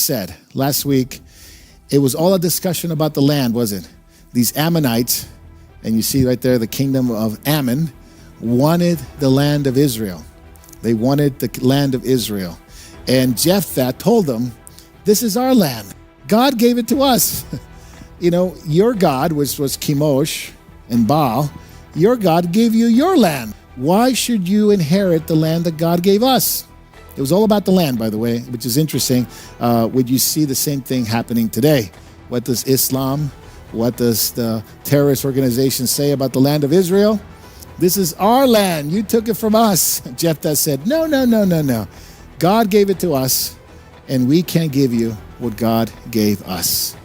said last week, it was all a discussion about the land, was it? These Ammonites, and you see right there the kingdom of Ammon, wanted the land of Israel. They wanted the land of Israel. And Jephthah told them, this is our land. God gave it to us. You know, your God, which was Chemosh and Baal, your God gave you your land. Why should you inherit the land that God gave us? It was all about the land, by the way, which is interesting. Would you see the same thing happening today? What does Islam, what does the terrorist organization say about the land of Israel? This is our land. You took it from us. Jephthah said, no. God gave it to us, and we can't give you what God gave us.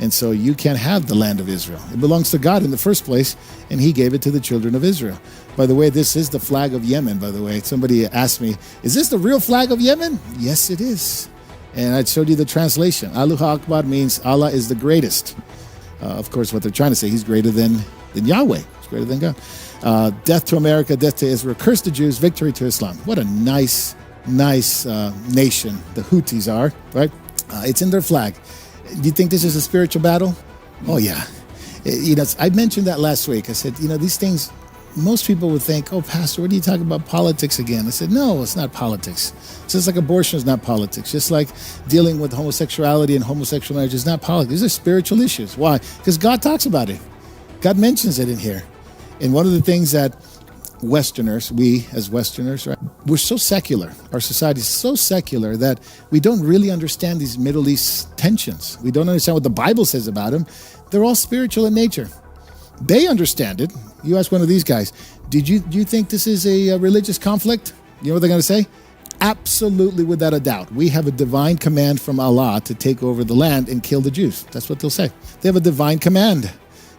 And so you can't have the land of Israel. It belongs to God in the first place, and he gave it to the children of Israel. By the way, this is the flag of Yemen, by the way. Somebody asked me, is this the real flag of Yemen? Yes, it is. And I showed you the translation. Allahu Akbar means Allah is the greatest. Of course, what they're trying to say, he's greater than Yahweh. He's greater than God. Death to America, death to Israel, curse to Jews, victory to Islam. What a nice nation the Houthis are, right? It's in their flag. Do you think this is a spiritual battle? Oh, yeah. You know, I mentioned that last week. I said, you know, these things, most people would think, oh, Pastor, what are you talking about politics again? I said, no, it's not politics. It's just like abortion is not politics. Just like dealing with homosexuality and homosexual marriage is not politics. These are spiritual issues. Why? Because God talks about it. God mentions it in here. And one of the things that Westerners, we as Westerners, right, we're so secular. Our society is so secular that we don't really understand these Middle East tensions. We don't understand what the Bible says about them. They're all spiritual in nature. They understand it. You ask one of these guys, do you think this is a religious conflict? You know what they're going to say? Absolutely, without a doubt. We have a divine command from Allah to take over the land and kill the Jews. That's what they'll say. They have a divine command.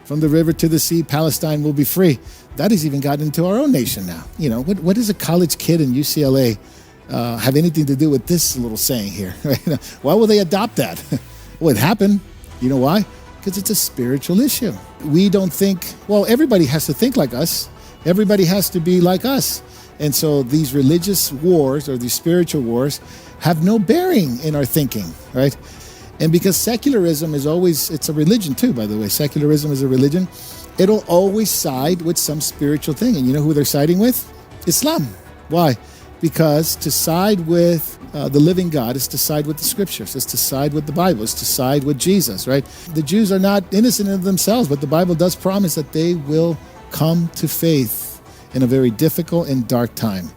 From the river to the sea, Palestine will be free. That has even gotten into our own nation now. You know, what does a college kid in UCLA have anything to do with this little saying here? Why will they adopt that? Well, it happened. You know why? Because it's a spiritual issue. We don't think, well, everybody has to think like us. Everybody has to be like us. And so these religious wars or these spiritual wars have no bearing in our thinking, right? And because secularism is always, it's a religion too, by the way. Secularism is a religion. It'll always side with some spiritual thing. And you know who they're siding with? Islam. Why? Because to side with the living God is to side with the scriptures. It's to side with the Bible. It's to side with Jesus, right? The Jews are not innocent of themselves, but the Bible does promise that they will come to faith in a very difficult and dark time.